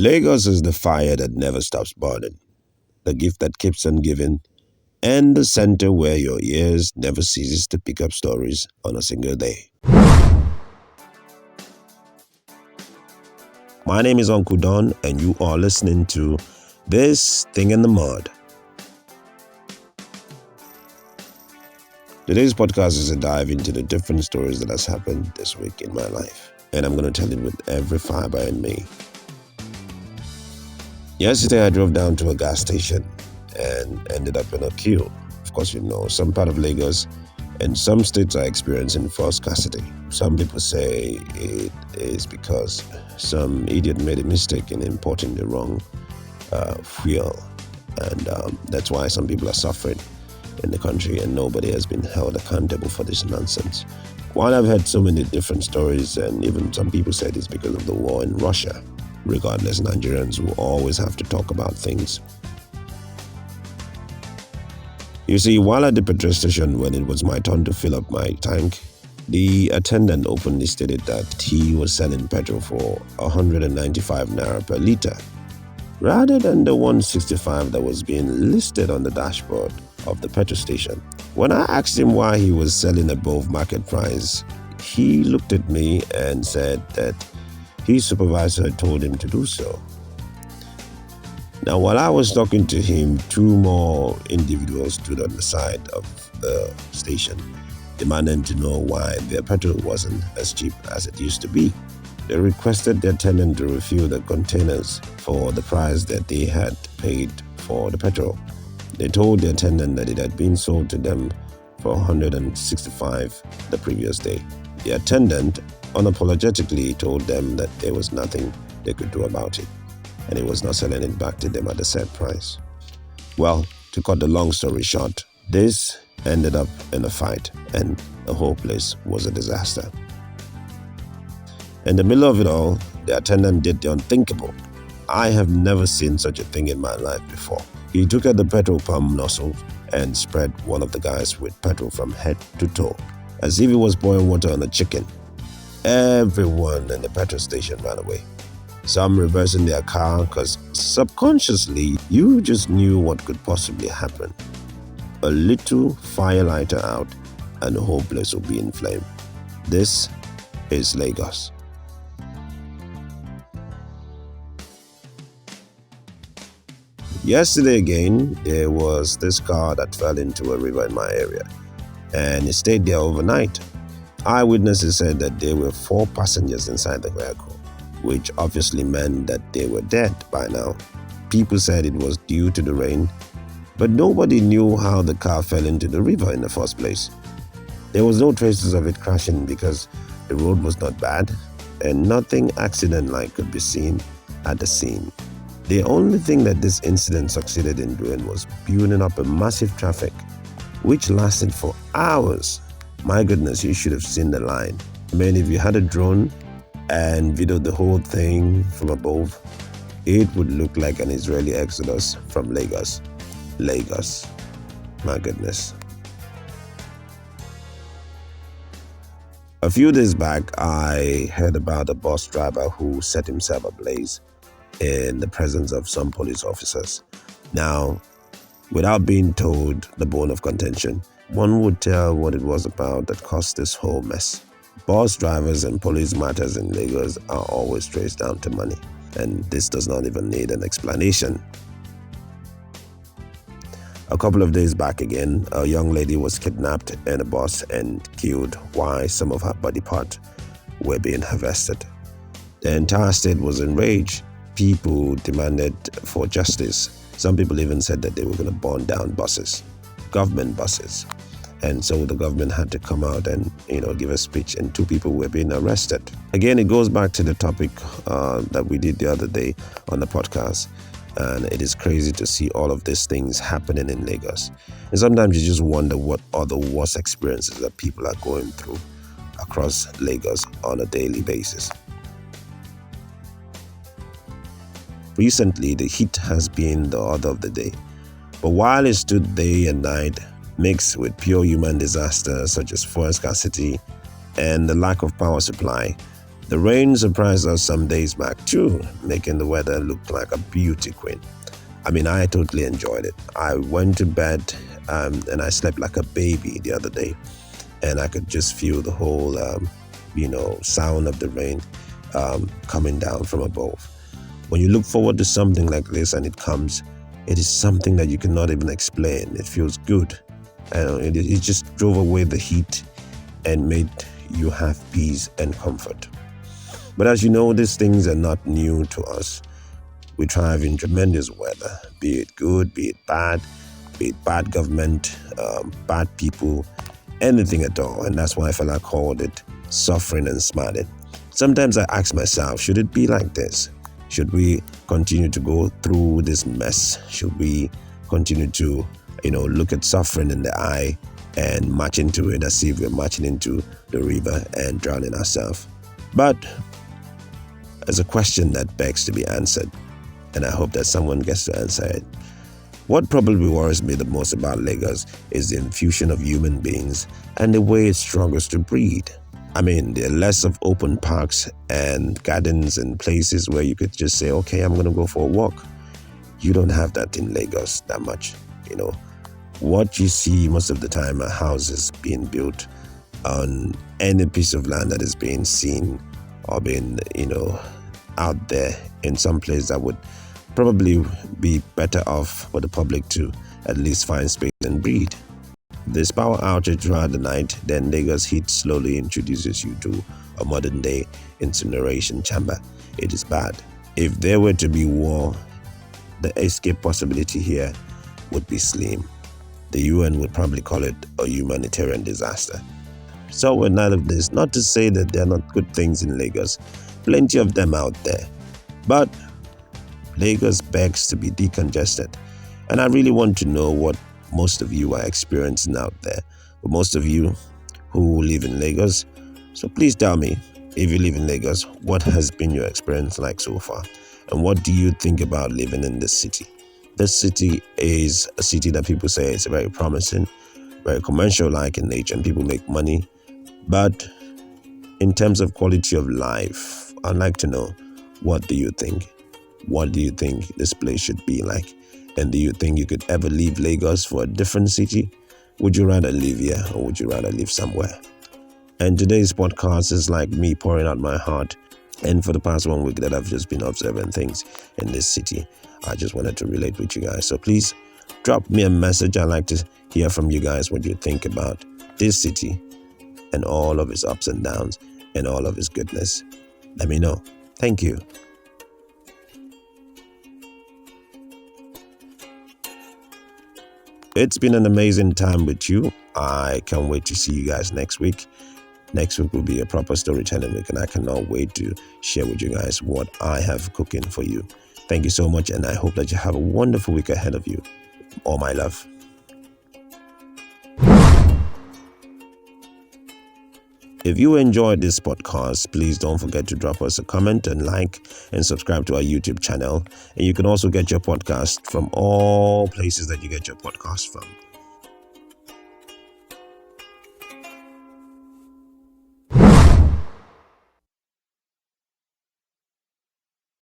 Lagos is the fire that never stops burning, the gift that keeps on giving, and the center where your ears never ceases to pick up stories on a single day. My name is Uncle Don, and you are listening to This Thing in the Mud. Today's podcast is a dive into the different stories that has happened this week in my life, and I'm going to tell it with every fiber in me. Yesterday, I drove down to a gas station and ended up in a queue. Of course, some part of Lagos and some states are experiencing forced scarcity. Some people say it is because some idiot made a mistake in importing the wrong fuel, and that's why some people are suffering in the country and nobody has been held accountable for this nonsense. While I've heard so many different stories, and even some people said it's because of the war in Russia, regardless, Nigerians will always have to talk about things. You see, while at the petrol station when it was my turn to fill up my tank, the attendant openly stated that he was selling petrol for 195 naira per litre, rather than the 165 that was being listed on the dashboard of the petrol station. When I asked him why he was selling above market price, he looked at me and said that his supervisor had told him to do so. Now, while I was talking to him, two more individuals stood on the side of the station, demanding to know why their petrol wasn't as cheap as it used to be. They requested the attendant to refill the containers for the price that they had paid for the petrol. They told the attendant that it had been sold to them for 165 the previous day. The attendant unapologetically told them that there was nothing they could do about it, and he was not selling it back to them at the said price. Well, to cut the long story short, this ended up in a fight, and the whole place was a disaster. In the middle of it all, the attendant did the unthinkable. I have never seen such a thing in my life before. He took out the petrol pump nozzle and spread one of the guys with petrol from head to toe, as if he was pouring water on a chicken. Everyone in the petrol station ran away. Some reversing their car because subconsciously you just knew what could possibly happen. A little fire lighter out and the whole place will be in flame. This is Lagos. Yesterday again, there was this car that fell into a river in my area, and it stayed there overnight. Eyewitnesses said that there were 4 passengers inside the vehicle, which obviously meant that they were dead by now. People said it was due to the rain, but nobody knew how the car fell into the river in the first place. There was no traces of it crashing because the road was not bad, and nothing accident-like could be seen at the scene. The only thing that this incident succeeded in doing was building up a massive traffic, which lasted for hours. My goodness, you should have seen the line. I mean, if you had a drone and videoed the whole thing from above, it would look like an Israeli exodus from Lagos. Lagos. My goodness. A few days back, I heard about a bus driver who set himself ablaze in the presence of some police officers. Now, without being told the bone of contention, one would tell what it was about that caused this whole mess. Bus drivers and police matters in Lagos are always traced down to money, and this does not even need an explanation. A couple of days back again, a young lady was kidnapped in a bus and killed while some of her body parts were being harvested. The entire state was enraged. People demanded for justice. Some people even said that they were going to burn down buses, government buses. And so the government had to come out and, give a speech, and 2 people were being arrested. Again, it goes back to the topic that we did the other day on the podcast. And it is crazy to see all of these things happening in Lagos. And sometimes you just wonder what are the worst experiences that people are going through across Lagos on a daily basis. Recently, the heat has been the order of the day. But while it stood day and night, mixed with pure human disasters such as fuel scarcity and the lack of power supply, The rain surprised us some days back too, making the weather look like a beauty queen. I mean, I totally enjoyed it. I went to bed and I slept like a baby the other day, and I could just feel the whole, sound of the rain coming down from above. When you look forward to something like this and it comes, it is something that you cannot even explain. It feels good. And it just drove away the heat and made you have peace and comfort. But as you know, these things are not new to us. We thrive in tremendous weather, be it good, be it bad government, bad people, anything at all. And that's why I felt I called it suffering and smarted. Sometimes I ask myself, should it be like this? Should we continue to go through this mess? Should we continue to, look at suffering in the eye and march into it as if we're marching into the river and drowning ourselves? But there's a question that begs to be answered, and I hope that someone gets to answer it. What probably worries me the most about Lagos is the infusion of human beings and the way it struggles to breathe. I mean, there are less of open parks and gardens and places where you could just say, okay, I'm going to go for a walk. You don't have that in Lagos that much. What you see most of the time are houses being built on any piece of land that is being seen or being, out there in some place that would probably be better off for the public to at least find space and breathe. This power outage throughout the night, then Lagos heat slowly introduces you to a modern day incineration chamber. It is bad. If there were to be war, the escape possibility here would be slim. The UN would probably call it a humanitarian disaster. So in light of this, not to say that there are not good things in Lagos, plenty of them out there. But Lagos begs to be decongested. And I really want to know what most of you are experiencing out there. But most of you who live in Lagos, so please tell me, if you live in Lagos, what has been your experience like so far? And what do you think about living in this city? This city is a city that people say is very promising, very commercial-like in nature, and people make money. But in terms of quality of life, I'd like to know, what do you think? What do you think this place should be like? And do you think you could ever leave Lagos for a different city? Would you rather live here or would you rather live somewhere? And today's podcast is like me pouring out my heart. And for the past 1 week that I've just been observing things in this city, I just wanted to relate with you guys. So please drop me a message. I'd like to hear from you guys what you think about this city and all of its ups and downs and all of its goodness. Let me know. Thank you. It's been an amazing time with you. I can't wait to see you guys next week. Next week will be a proper storytelling week, and I cannot wait to share with you guys what I have cooking for you. Thank you so much, and I hope that you have a wonderful week ahead of you. All my love. If you enjoyed this podcast, please don't forget to drop us a comment and like and subscribe to our YouTube channel. And you can also get your podcast from all places that you get your podcast from.